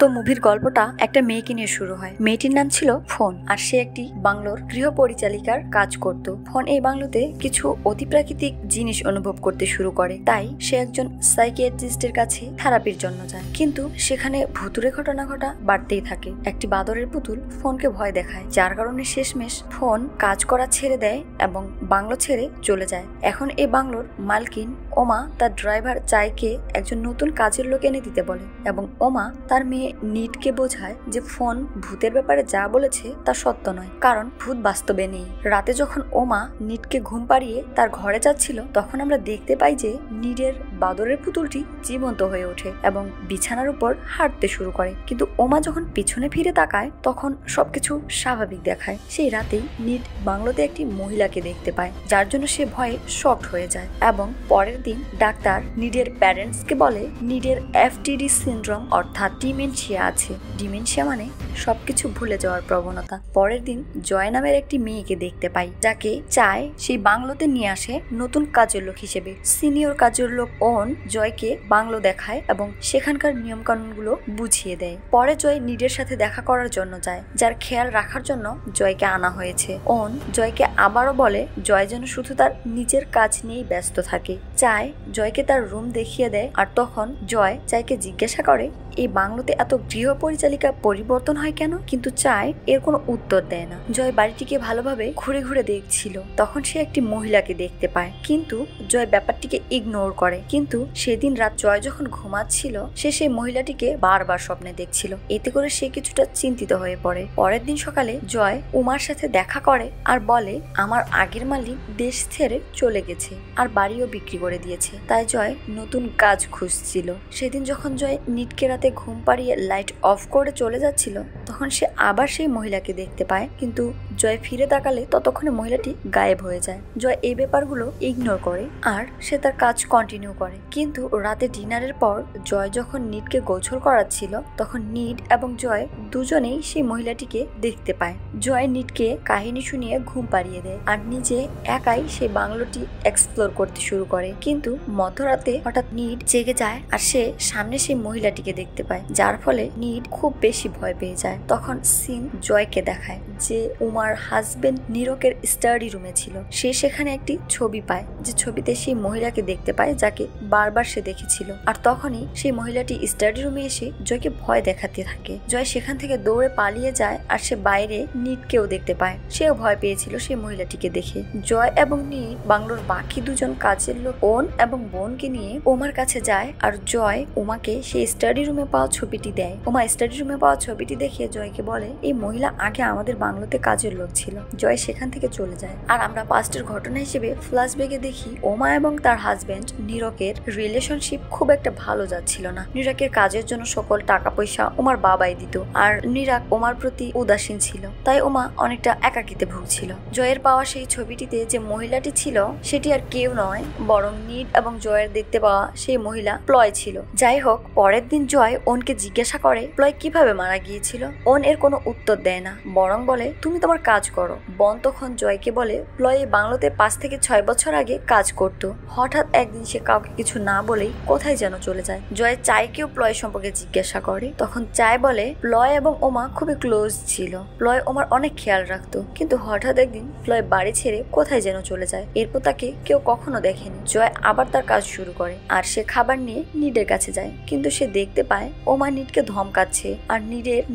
তো মুভির গল্পটা একটা মেয়েকে নিয়ে শুরু হয়। মেয়েটির নাম ছিল ফোন, আর সে একটি বাংলোর গৃহ পরিচালিকার কাজ করত। ফোন এই বাংলোতে কিছু অতিপ্রাকৃতিক জিনিস অনুভব করতে শুরু করে, তাই সে একজন সাইকিয়াট্রিস্টের কাছে থেরাপির জন্য যায়। কিন্তু সেখানে ভুতুরে ঘটনা বাড়তেই থাকে। একটি বাদরের পুতুল ফোনকে ভয় দেখায়, যার কারণে শেষমেশ ফোন কাজ করা ছেড়ে দেয় এবং বাংলো ছেড়ে চলে যায়। এখন এই বাংলোর মালকিন ওমা তার ড্রাইভার চাইকে একজন নতুন কাজের লোক এনে দিতে বলে, এবং ওমা তার মেয়ে নিডকে বোঝায় যে ফোন ভূতের ব্যাপারে যা বলেছে তা সত্য নয়, কারণ ভূত বাস্তবে নেই। রাতে যখন ওমা নিডকে ঘুম পাড়িয়ে তার ঘরে যাচ্ছিল, তখন আমরা দেখতে পাই যে নিডের বাদরের পুতুলটি জীবন্ত হয়ে ওঠে এবং বিছানার উপর হাঁটতে শুরু করে। কিন্তু ওমা যখন পিছনে ফিরে তাকায়, তখন সবকিছু স্বাভাবিক দেখায়। সেই রাতেই নিড বাংলোতে একটি মহিলাকে দেখতে পায়, যার জন্য সে ভয়ে শকড হয়ে যায়। এবং পরের দিন ডাক্তার নিডের প্যারেন্টসকে বলে নিডের এফটিডি সিনড্রোম অর্থাৎ ডিমেনশিয়া আছে। ডিমেনশিয়া মানে সবকিছু ভুলে যাওয়ার প্রবণতা। পরের দিন জয় নামের একটি মেয়েকে দেখতে পাই, যাকে চায় সেই বাংলোতে নিয়ে আসে নতুন কাজের লোক হিসেবে। সিনিয়র কাজের লোক ওন জয়কে বাংলো দেখায় এবং সেখানকার নিয়ম কানুনগুলো বুঝিয়ে দেয়। পরে জয় নিডের সাথে দেখা করার জন্য যায়, যার খেয়াল রাখার জন্য জয়কে আনা হয়েছে। ওন জয়কে আবারও বলে জয় যেন শুধু তার নিজের কাজ নিয়েই ব্যস্ত থাকে। চায় জয়কে তার রুম দেখিয়ে দেয়, আর তখন জয় চাইকে জিজ্ঞাসা করে এই বাংলোতে এত গৃহ পরিচালিকা পরিবর্তন হয় কেন, কিন্তু চায় এর কোনো উত্তর দেয় না। জয় বাড়িটিকে ভালোভাবে ঘুরে ঘুরে দেখছিল, তখন সে একটি মহিলাকে দেখতে পায়, কিন্তু জয় ব্যাপারটিকে ইগনোর করে। কিন্তু সেদিন রাত জয় যখন ঘুমাচ্ছিল, সে সেই মহিলাটিকে বারবার স্বপ্নে দেখছিল। এতে করে সে কিছুটা চিন্তিত হয়ে পড়ে। পরের দিন সকালে জয় উমার সাথে দেখা করে আর বলে আমার আগের মালিক দেশ ছেড়ে চলে গেছে আর বাড়িও বিক্রি করে দিয়েছে, তাই জয় নতুন কাজ খুঁজছিল। সেদিন যখন জয় নিটকে রাতে ঘুম পাড়িয়ে লাইট অফ করে চলে যাচ্ছিল, তখন সে আবার সেই মহিলাকে দেখতে পায়, কিন্তু জয় ফিরে তাকালে ততক্ষণে মহিলাটি গায়েব হয়ে যায়। জয় এই ব্যাপারগুলো ইগনোর করে আর সে তার কাজ কন্টিনিউ করে। কিন্তু রাতে ডিনারের পর জয় যখন নিটকে গোসল করাচ্ছিল, তখন নিট এবং জয় দুজনেই সেই মহিলাটিকে দেখতে পায়। জয় নিটকে কাহিনী শুনিয়ে ঘুম পাড়িয়ে দেয় আর নিজে একাই সেই বাংলোটি এক্সপ্লোর করতে শুরু করে। কিন্তু মধ্যরাতে হঠাৎ নিট জেগে যায় আর সে সামনে সেই মহিলাটিকে দেখতে পায়, যার ফলে নিট খুব বেশি ভয় পেয়ে যায়। তখন সিন জয়কে দেখায় যে উমার হাজবেন্ড নীরকের স্টাডি রুমে ছিল। সে সেখানে একটি ছবি পায়, যে ছবিতে সেই মহিলাকে দেখতে পায় যাকে বারবার সে দেখেছিল। আর তখনই সেই মহিলাটি স্টাডি রুমে এসে জয়কে ভয় দেখাতে থাকে। জয় সেখান থেকে দৌড়ে পালিয়ে যায় আর সে বাইরে নিটকেও দেখতে পায়। সেও ভয় পেয়েছিল সেই মহিলাটিকে দেখে। জয় এবং নিট বাংলোর বাকি দুজন কাজের লোক ওন এবং বোনকে নিয়ে ওমার কাছে যায়, আর জয় ওমাকে সেই স্টাডি রুমে পাওয়া ছবিটি দেয়। ওমা স্টাডি রুমে পাওয়া ছবিটি দেখে জয়কে বলে এই মহিলা আগে আমাদের বাংলোতে কাজের লোক ছিল। জয় সেখান থেকে চলে যায়। আর আমরা পাস্টের ঘটনা হিসেবে ফ্ল্যাশব্যাকে দেখি ওমা এবং তার হাজবেন্ড নীরকের রিলেশনশিপ খুব একটা ভালো যাচ্ছিল না। নীরকের কাজের জন্য সকল টাকা পয়সা ওমার বাবাই দিত, আর নীরক ওমার প্রতি উদাসীন ছিল, তাই ওমা অনেকটা একাকিতে ভুগছিল। জয়ের পাওয়া সেই ছবিটিতে যে মহিলাটি ছিল সেটি আর কেউ নয়, বরং নিট এবং জয়ের দেখতে পাওয়া সেই মহিলা প্লয় ছিল। যাই হোক, পরের দিন জয় ওনকে জিজ্ঞাসা করে প্লয় কিভাবে মারা গিয়েছিল। ওন এর কোনো উত্তর দেয় না, বরং বলে তুমি তোমার কাজ করো। বন তখন জয়কে বলে প্লয় এই বাংলোতে 5 থেকে 6 বছর আগে কাজ করতো। হঠাৎ একদিন সে কাউকে কিছু না বলেই কোথায় যেন চলে যায়। জয় চাইকেও প্লয় সম্পর্কে জিজ্ঞাসা করে, তখন চাই বলে প্লয় এবং ওমা খুবই ক্লোজ ছিল, প্লয় ওমার অনেক খেয়াল রাখতো, কিন্তু হঠাৎ একদিন প্লয় বাড়ি ছেড়ে কোথায় যেন চলে যায়। এরপর তাকে কেউ কখনো দেখেনি। জয় আবার তার কাজ শুরু করে আর সে খাবার নিয়ে নিডের কাছে যায়, কিন্তু সে দেখতে পায় ওমা নিডকে ধমকাচ্ছে আর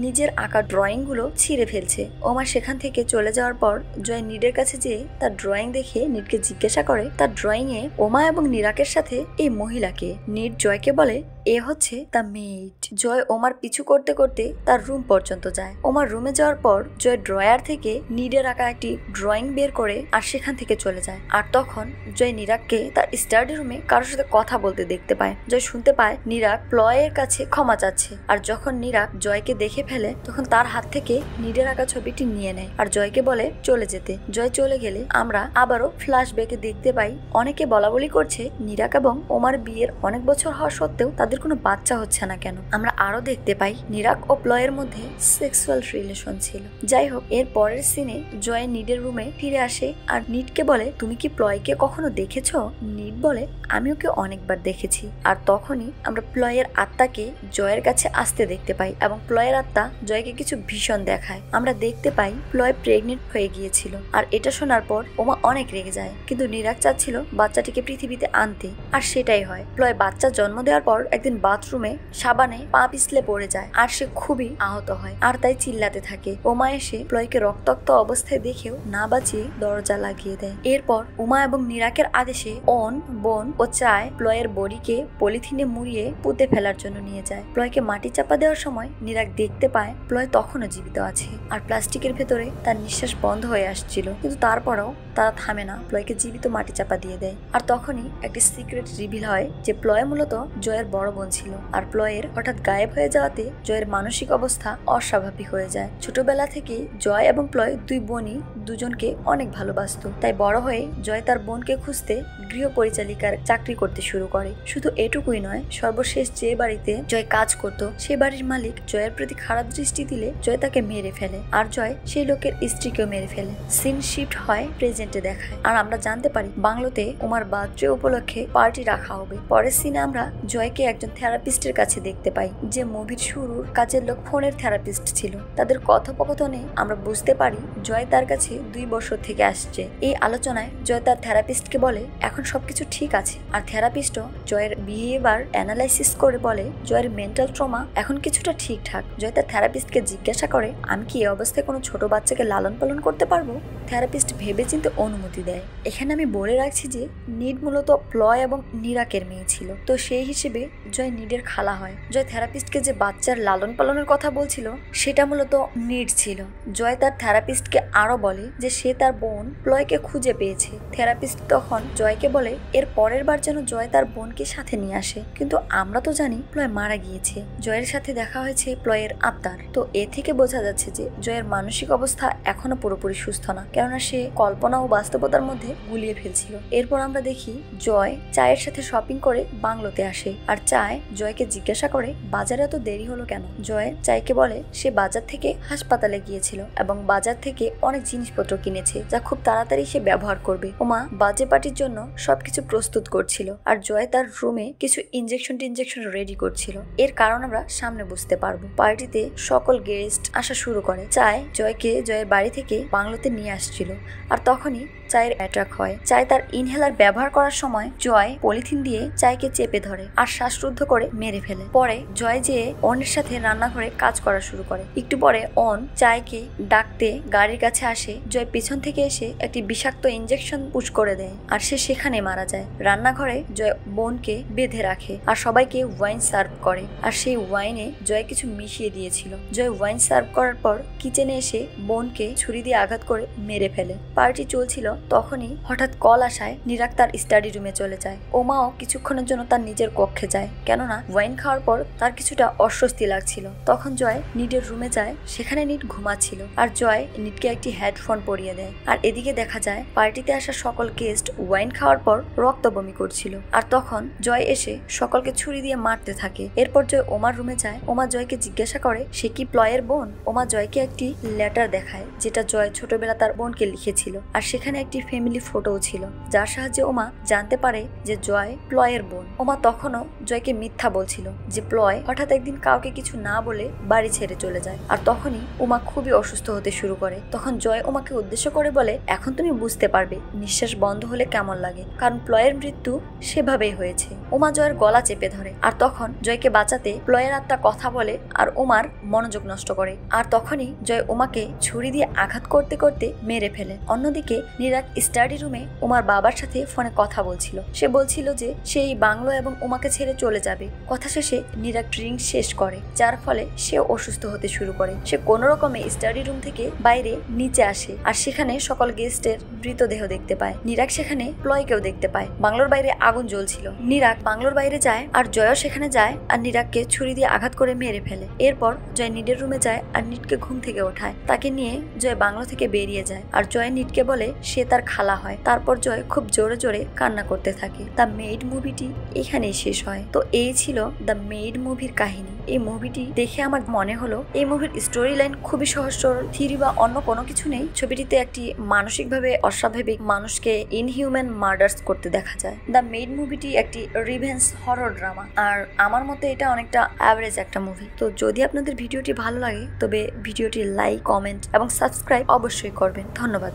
নিজের আঁকা ড্রয়িং গুলো ছিঁড়ে ফেলছে। ওমা সেখান থেকে চলে যাওয়ার পর জয় নিডের কাছে যেয়ে তার ড্রয়িং দেখে নিডকে জিজ্ঞাসা করে তার ড্রয়িং এ ওমা এবং নিরাকের সাথে এই মহিলাকে। নিড জয়কে বলে এ হচ্ছে দ্য মেড। জয় ওমার পিছু করতে করতে তার রুম পর্যন্ত যায়। ওমার রুমে যাওয়ার পর জয় ড্রয়ার থেকে নিডের আঁকা একটি ড্রয়িং বের করে আর সেখান থেকে চলে যায়। আর তখন জয় নিরাগকে তার স্টাডি রুমে কারোর সাথে কথা বলতে দেখতে পায়। জয় শুনতে পায় নিরাগ প্লয়ের কাছে ক্ষমা চাচ্ছে। আর যখন নিরাগ জয়কে দেখে ফেলে তখন তার হাত থেকে নিডের আঁকা ছবিটি নিয়ে নেয় আর জয়কে বলে চলে যেতে। জয় চলে গেলে আমরা আবারও ফ্ল্যাশব্যাকে দেখতে পাই অনেকে বলা বলি করছে নিরাগ এবং ওমার বিয়ের অনেক বছর হওয়া সত্ত্বেও তাদের কোনো বাচ্চা হচ্ছে না কেন। আমরা আরো দেখতে পাই নিরাগ ও প্লয়ের মধ্যে সেক্সুয়াল রিলেশন ছিল। যাই হোক, এর পরের সিনে জয় নিডের রুমে ফিরে আসে আর নিডকে বলে তুমি কি প্লয়কে কখনো দেখেছ? নিড বলে আমি ওকে অনেকবার দেখেছি। আর তখনই আমরা প্লয়ের আত্মাকে জয়ের কাছে আসতে দেখতে পাই এবং প্লয়ের আত্মা জয়কে কিছু ভীষণ দেখায়। আমরা দেখতে পাই প্লয় প্রেগনেন্ট হয়ে গিয়েছিল আর এটা শোনার পর ওমা অনেক রেগে যায়, কিন্তু নিরাগ চাচ্ছিল বাচ্চাটিকে পৃথিবীতে আনতে আর সেটাই হয়। প্লয় বাচ্চা জন্ম দেওয়ার পর একদিন বাথরুমে সাবানে পা পিছলে পড়ে যায় আর সে খুবই আহত হয় আর তাই চিল্লাতে থাকে। ওমা এসে প্লয়কে রক্তাক্ত অবস্থায় দেখেও না বাঁচিয়ে দরজা লাগিয়ে দেয়। এরপর উমা এবং নিরাকের আদেশে অন, বোন ও চায় প্লয়ের বডিকে পলিথিনে মুড়িয়ে পুঁতে ফেলার জন্য নিয়ে যায়। প্লয়কে মাটি চাপা দেওয়ার সময় নিরাগ দেখতে পায় প্লয় তখনও জীবিত আছে আর প্লাস্টিকের ভেতরে তার নিঃশ্বাস বন্ধ হয়ে আসছিল, কিন্তু তারপরও তারা থামে না, প্লয়কে জীবিত মাটি চাপা দিয়ে দেয়। আর তখনই একটি সিক্রেট রিভিল হয় যে প্লয় মূলত জয়ের বড় বোন ছিল আর প্লয়ের হঠাৎ গায়েব হয়ে যাওয়াতে জয়ের মানসিক অবস্থা অস্বাভাবিক হয়ে যায়। ছোটবেলা থেকে জয় এবং প্লয় দুই বোনই দুজনকে অনেক ভালোবাসত, তাই বড় হয়ে জয় তার বোনকে খুঁজতে গৃহ পরিচালিকার চাকরি করতে শুরু করে। শুধু এটুকুই নয়, সর্বশেষ যে বাড়িতে জয় কাজ করত সে বাড়ির মালিক জয়ের প্রতি খারাপ দৃষ্টি দিলে জয় তাকে মেরে ফেলে আর জয় সেই লোকের স্ত্রীকেও মেরে ফেলে। সিন শিফট হয় প্রেজেন্টে দেখায় আর আমরা জানতে পারি বাংলোতে উমার বার্থডে উপলক্ষে পার্টি রাখা হবে। পরের সিনে আমরা জয়কে একজন থেরাপিস্টের কাছে দেখতে পাই যে মুভির শুরুর কাজের লোক ফোনের থেরাপিস্ট ছিল। তাদের কথোপকথনে আমরা বুঝতে পারি জয় তার কাছে 2 বছর থেকে আসছে। এই আলোচনায় জয় তার থেরাপিস্টকে বলে এখন সবকিছু ঠিক আছে আর থেরাপিস্টও জয়ের বিহেভিয়ার অ্যানালাইসিস করে বলে জয়ের মেন্টাল ট্রমা এখন কিছুটা ঠিকঠাক। জয় তার থেরাপিস্টকে জিজ্ঞাসা করে আমি কি এই অবস্থায় কোনো ছোট বাচ্চাকে লালন পালন করতে পারবো? থেরাপিস্ট ভেবেচিন্তে অনুমতি দেয়। এখানে আমি বলে রাখছি যে নিড মূলত প্লয় এবং নিরাকের মেয়ে ছিল, তো সেই হিসেবে জয় নিডের খালা হয়। জয় থেরাপিস্টকে যে বাচ্চার লালন পালনের কথা বলছিল সেটা মূলত নিড ছিল। জয় তার থেরাপিস্টকে আরো বলে যে সে তার বোন প্লয়কে খুঁজে পেয়েছে। থেরাপিস্ট তখন জয়কে বলে এর পরের বার যেন জয় তার বোনকে সাথে নিয়ে আসে, কিন্তু আমরা তো জানি প্লয় মারা গিয়েছে। জয়ের সাথে দেখা হয়েছে প্লয়ের আত্মার, তো এ থেকে বোঝা যাচ্ছে যে জয়ের মানসিক অবস্থা এখনো পুরোপুরি সুস্থ না, কেননা সে কল্পনা ও বাস্তবতার মধ্যে গুলিয়ে ফেলছিল। এরপর আমরা দেখি জয় চায়ের সাথে শপিং করে বাংলোতে আসে আর চায় জয়কে জিজ্ঞাসা করে বাজারে এত দেরি হলো কেন। জয় চাইকে বলে সে বাজার থেকে হাসপাতালে গিয়েছিল এবং বাজার থেকে অনেক জিনিসপত্র কিনেছে যা খুব তাড়াতাড়ি সে ব্যবহার করবে। ওমা বাজে পার্টির জন্য সবকিছু প্রস্তুত করছিল আর জয় তার রুমে কিছু ইনজেকশন রেডি করছিল। এর কারণ আমরা সামনে বুঝতে পারবো। পার্টিতে সকল গেস্ট আসা শুরু করে। চায় জয়কে জয়ের বাড়ি থেকে বাংলোতে নিয়ে আসছিল আর তখনই চায়ের অ্যাটাক হয়। চায় তার ইনহেলার ব্যবহার করার সময় জয় পলিথিন দিয়ে চায়কে চেপে ধরে আর শ্বাসরুদ্ধ করে মেরে ফেলে। পরে জয় যেয়ে অনের সাথে রান্নাঘরে কাজ করা শুরু করে। একটু পরে অন চায়কে ডাকতে গাড়ির কাছে আসে। জয় পিছন থেকে এসে একটি বিষাক্ত ইনজেকশন পুশ করে দেয় আর সে সেখানে মারা যায়। রান্নাঘরে জয় বোনকে বেঁধে রাখে আর সবাইকে ওয়াইন সার্ভ করে আর সেই ওয়াইনে জয় কিছু মিশিয়ে দিয়েছিল। জয় ওয়াইন সার্ভ করার পর কিচেনে এসে বোনকে ছুরি দিয়ে আঘাত করে মেরে ফেলে। পার্টি চলছিল, তখনই হঠাৎ কল আসায় নিরাগ তার স্টাডি রুমে চলে যায়। ওমাও কিছুক্ষণের জন্য তার নিজের কক্ষে যায়, কেননা ওয়াইন খাওয়ার পর তার কিছুটা অস্বস্তি লাগছিল। তখন জয় নিডের রুমে যায়, সেখানে নিড ঘুমাচ্ছিল আর জয় নিডকে একটি হেডফোন পরিয়ে দেয়। আর এদিকে দেখা যায় পার্টিতে আসা সকল গেস্ট ওয়াইন খাওয়ার পর রক্ত বমি করছিল আর তখন জয় এসে সকলকে ছুরি দিয়ে মারতে থাকে। এরপর জয় ওমার রুমে যায়। ওমা জয়কে জিজ্ঞাসা করে সে কি প্লয়ের বোন। ওমা জয়কে একটি লেটার দেখায় যেটা জয় ছোটবেলা তার বোনকে লিখেছিল আর সেখানে একটি ফ্যামিলি ফটোও ছিল, যার সাহায্যে ওমা জানতে পারে যে জয় প্লয়ের বোন। ওমা তখনও জয়কে মিথ্যা বলছিল যে প্লয় হঠাৎ একদিন কাউকে কিছু না বলে বাড়ি ছেড়ে চলে যায়। আর তখনই ওমা খুবই অসুস্থ হতে শুরু করে। তখন জয় ওমাকে উদ্দেশ্য করে বলে এখন তুমি বুঝতে পারবে নিঃশ্বাস বন্ধ হলে কেমন লাগে, কারণ প্লয়ের মৃত্যু সেভাবেই হয়েছে। ওমা জয়ের গলা চেপে ধরে আর তখন জয়কে বাঁচাতে প্লয়ের আত্মা কথা বলে আর ওমার মনোযোগ নষ্ট করে। আর তখনই জয় ওমাকে ছুরি দিয়ে আঘাত করতে করতে মেরে ফেলে। অন্যদিকে নিরাগ নিরাক স্টাডি রুমে উমার বাবার সাথে ফোনে কথা বলছিল। সে বলছিল যে সে এই বাংলো এবং উমাকে ছেড়ে চলে যাবে। কথা শেষে নিরাক ড্রিঙ্ক শেষ করে, যার ফলে সে অসুস্থ হতে শুরু করে। সে কোনো রকমে স্টাডি রুম থেকে বাইরে নিচে আসে আর সেখানে সকল গেস্টের মৃতদেহ দেখতে পায়। নিরাক সেখানে প্লয়কেও দেখতে পায়। বাংলোর বাইরে আগুন জ্বলছিল। নিরাক বাংলোর বাইরে যায় আর জয়ও সেখানে যায় আর নিরাককে ছুরি দিয়ে আঘাত করে মেরে ফেলে। এরপর জয় নিডের রুমে যায় আর নিটকে ঘুম থেকে ওঠায়। তাকে নিয়ে জয় বাংলো থেকে বেরিয়ে যায় আর জয় নিটকে বলে সে তার খালা হয়। তারপর জয় খুব জোরে জোরে কান্না করতে থাকে। দ্য মেইড মুভিটি এখানেই শেষ হয়। তো এই ছিল দ্য মেইড মুভির কাহিনী। এই মুভিটি দেখে আমার মনে হলো এই মুভির স্টোরি লাইন খুবই সহজ সরল, থিওরি বা অন্য কোনো কিছু নেই। ছবিটিতে একটি মানসিকভাবে অস্বাভাবিক মানুষকে ইনহিউম্যান মার্ডার্স করতে দেখা যায়। দ্য মেইড মুভিটি একটি রিভেঞ্জ হরর ড্রামা আর আমার মতে এটা অনেকটা অ্যাভারেজ একটা মুভি। তো যদি আপনাদের ভিডিওটি ভালো লাগে তবে ভিডিওটি লাইক, কমেন্ট এবং সাবস্ক্রাইব অবশ্যই করবেন। ধন্যবাদ।